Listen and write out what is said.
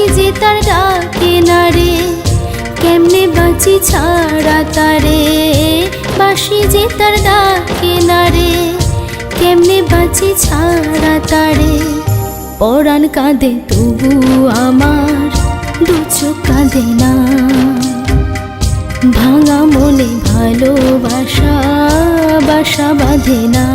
বাঁশি যে তার ডাকে না রে, কেমনে বাঁচি ছাড়া তারে। বাঁশি যে তার ডাকে না রে, কেমনে বাঁচি ছাড়া তারে। পরাণ কাঁদে তবু আমার দু চোখ কাঁদে না, ভাঙা মনে ভালোবাসা বাসা বাঁধে না।